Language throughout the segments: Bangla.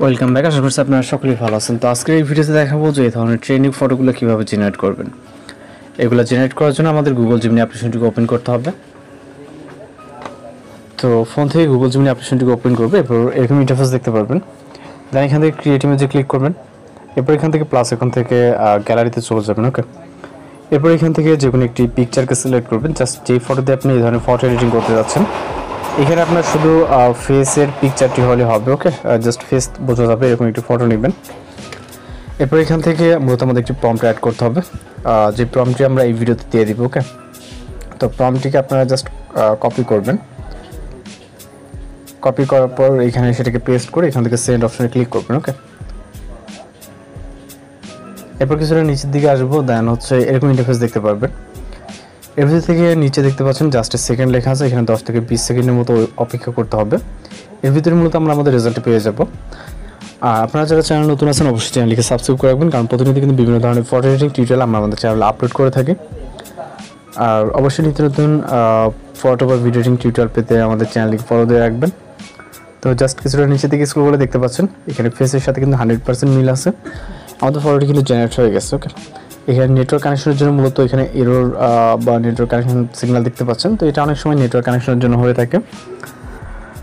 Welcome back. আশা করছি আপনারা সকলেই ভালো আছেন। তো আজকের এই ভিডিওতে দেখাবো যে এই ধরনের ট্রেনিং ফটোগুলো কীভাবে জেনারেট করবেন। এগুলো জেনারেট করার জন্য আমাদের গুগল জিমিনি অ্যাপ্লিকেশনটিকে ওপেন করতে হবে। তো ফোন থেকে গুগল জিমিনি অ্যাপ্লিকেশনটিকে ওপেন করবে, এরপর এরকম ইন্টারফেস দেখতে পারবেন। দেন এখান থেকে ক্রিয়েট ইমেজে ক্লিক করবেন। এরপর এখান থেকে প্লাস এখন থেকে গ্যালারিতে চলে যাবেন। ওকে, এরপর এখান থেকে যে কোনো একটি পিকচারকে সিলেক্ট করবেন। জাস্ট যেই ফটোতে আপনি এই ধরনের ফটো এডিটিং করতে যাচ্ছেন, এখানে আপনার শুধু ফেসের পিকচারটি হলে হবে। ওকে, জাস্ট ফেস বোঝা যাবে এরকম একটি ফটো নেবেন। এরপর এখান থেকে মূলত আমাদের একটি প্রম্পট অ্যাড করতে হবে, যে প্রম্পটটি আমরা এই ভিডিওতে দিয়ে দিব। ওকে, তো প্রম্পটটিকে আপনারা জাস্ট কপি করবেন। কপি করার পর এখানে সেটাকে পেস্ট করে এখান থেকে সেন্ড অপশনে ক্লিক করবেন। ওকে, এরপর কিছুটা নিচের দিকে আসবো। দেন হচ্ছে এরকম ইন্টারফেস দেখতে পারবেন। এর ভিতর থেকে নিচে দেখতে পাচ্ছেন জাস্ট সেকেন্ড লেখা আছে, এখানে 10 থেকে 20 সেকেন্ডের মতো অপেক্ষা করতে হবে। এর ভিতরে মূলত আমরা আমাদের রেজাল্ট পেয়ে যাব। আর আপনারা যারা চ্যানেল নতুন আছেন অবশ্যই চ্যানেলটিকে সাবস্ক্রাইব করে রাখবেন, কারণ প্রতিনিয়ত কিন্তু বিভিন্ন ধরনের ফটো এডিটিং টিউটোরিয়াল আমরা আমাদের চ্যানেলে আপলোড করে থাকি। আর অবশ্যই নিত্য নতুন ফটো বা ভিডিও এডিটিং টিউটোরিয়াল পেতে আমাদের চ্যানেলটিকে ফলো দিয়ে রাখবেন। তো জাস্ট কিছুটা নিচে দিকে স্ক্রল করে দেখতে পাচ্ছেন এখানে ফেসের সাথে কিন্তু 100% মিল আছে। আমাদের ফটোটি কিন্তু জেনারেট হয়ে গেছে। ওকে, এখানে নেটওয়ার্ক কানেকশনের জন্য মূলত এখানে এরর বা নেটওয়ার্ক কানেকশন সিগন্যাল দেখতে পাচ্ছেন। তো এটা অনেক সময় নেটওয়ার্ক কানেকশনের জন্য হয়ে থাকে।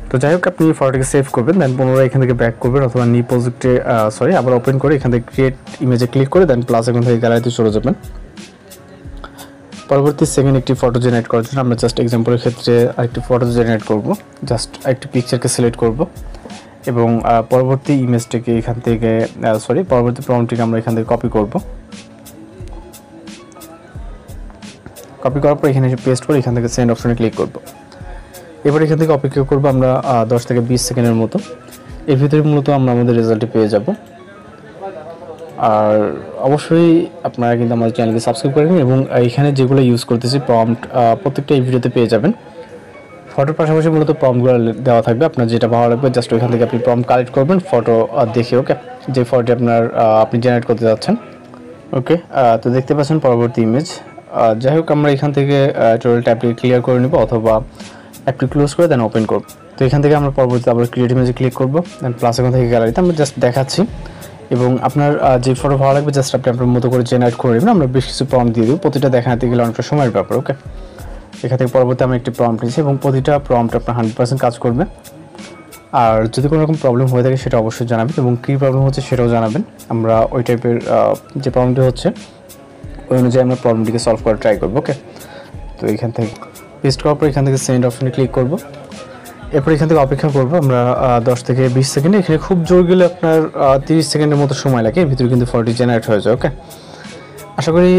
তো যাই হোক, আপনি ফটোটিকে সেভ করবেন, দেন পুনরায় এখান থেকে ব্যাক করবেন অথবা নিউ প্রজেক্টে আবার ওপেন করে এখান থেকে ক্রিয়েট ইমেজে ক্লিক করে দেন প্লাস এখান থেকে গ্যালারিতে চলে যাবেন। পরবর্তী সেকেন্ড একটি ফটো জেনারেট করার জন্য আমরা জাস্ট এক্সাম্পলের ক্ষেত্রে আরেকটি ফটো জেনারেট করব। জাস্ট একটি পিকচারকে সিলেক্ট করব এবং পরবর্তী ইমেজটিকে এখান থেকে পরবর্তী প্রম্পটটিকে আমরা এখান থেকে কপি করব। কপি করার পর এখানে এসে পেস্ট করে এখান থেকে সেন্ড অপশনে ক্লিক করব। এবার এখান থেকে অপেক্ষা করব আমরা 10 থেকে 20 সেকেন্ডের মতো। এর ভিতরে মূলত আমরা আমাদের রেজাল্টটি পেয়ে যাব। আর অবশ্যই আপনারা কিন্তু আমাদের চ্যানেলকে সাবস্ক্রাইব করে নিন এবং এখানে যেগুলো ইউজ করতেছি প্রম্পট প্রত্যেকটা এই ভিডিওতে পেয়ে যাবেন। ফটোর পাশাপাশি মূলত প্রম্পটগুলো দেওয়া থাকবে, আপনার যেটা ভালো লাগবে জাস্ট ওইখান থেকে আপনি প্রম্পট কালেক্ট করবেন ফটো দেখে। ওকে, যে ফটোটি আপনি জেনারেট করতে যাচ্ছেন। ওকে, তো দেখতে পাচ্ছেন পরবর্তী ইমেজ। যাই হোক, আমরা এখান থেকে টোটাল ট্যাবটি ক্লিয়ার করে নেব অথবা অ্যাপটি ক্লোজ করে দেন ওপেন করব। তো এখান থেকে আমরা পরবর্তীতে আবার ক্রিয়েট ইমেজে ক্লিক করব, দেন প্লাস এখান থেকে গ্যালারিতে আমরা জাস্ট দেখাচ্ছি এবং আপনার যে ফটো ভালো লাগবে জাস্ট আপনি আপনার মতো করে জেনারেট করে নেবেন। আমরা বেশ কিছু প্রম্পট দিয়ে দেবো, প্রতিটা দেখাতে গেলে অনেকটা সময়ের ব্যাপার। ওকে, এখান থেকে পরবর্তী আমি একটি প্রম্পট নিয়েছি এবং প্রতিটা প্রম্পট আপনার 100% কাজ করবে। আর যদি কোনো রকম প্রবলেম হয়ে থাকে সেটা অবশ্যই জানাবেন এবং কী প্রবলেম হচ্ছে সেটাও জানাবেন। আমরা ওই টাইপের যে প্রবলেমটি হচ্ছে ওই অনুযায়ী আমরা প্রবলেমটিকে সলভ করার ট্রাই করবো। ওকে, তো এখান থেকে পেস্ট করার পর এখান থেকে সেন্ড অপশনে ক্লিক করব। এরপর এখান থেকে অপেক্ষা করব আমরা 10 থেকে 20 সেকেন্ড। এখানে খুব জোর গেলে আপনার 30 সেকেন্ডের মতো সময় লাগে, এর ভিতরে কিন্তু ফটোটি জেনারেট হয়ে যায়। ওকে, আশা করি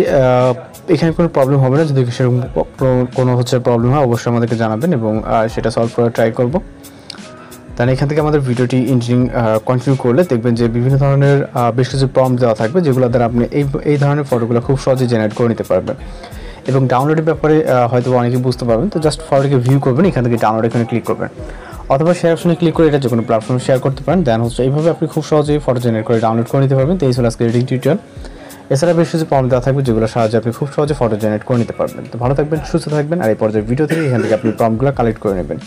এখানে কোনো প্রবলেম হবে না। যদি সেরকম কোনো প্রবলেম হয় অবশ্যই আমাদেরকে জানাবেন এবং সেটা সলভ করার ট্রাই করব। তাহলে এখান থেকে আমাদের ভিডিওটি এডিটিং কন্টিনিউ করলে দেখবেন যে বিভিন্ন ধরনের বেশ কিছু প্রম্পট দেওয়া থাকবে, যেগুলো দ্বারা আপনি এই ধরনের ফটোগুলো খুব সহজে জেনারেট করে নিতে পারবেন। এবং ডাউনলোডের ব্যাপারে হয়তো অনেকে বুঝতে পারবেন। তো জাস্ট ফটোটিকে ভিউ করবেন, এখান থেকে ডাউনলোড এখানে ক্লিক করবেন অথবা শেয়ার অপশনে ক্লিক করে এটা যে কোনো প্ল্যাটফর্মে শেয়ার করতে পারেন। দেন হচ্ছে এইভাবে আপনি খুব সহজেই ফটো জেনারেট করে ডাউনলোড করে নিতে পারবেন। তো এই ছিল আজকের এডিটিং টিউটোরিয়াল। এছাড়া বেশ কিছু প্রম্পট দেওয়া থাকবে যেগুলো সাহায্যে আপনি খুব সহজে ফটো জেনারেট করে নিতে পারবেন। তো ভালো থাকবেন, সুস্থ থাকবেন। আর এই পর্যায়ে ভিডিও থেকে এখান থেকে আপনি প্রম্পটগুলো কালেক্ট করে নেবেন।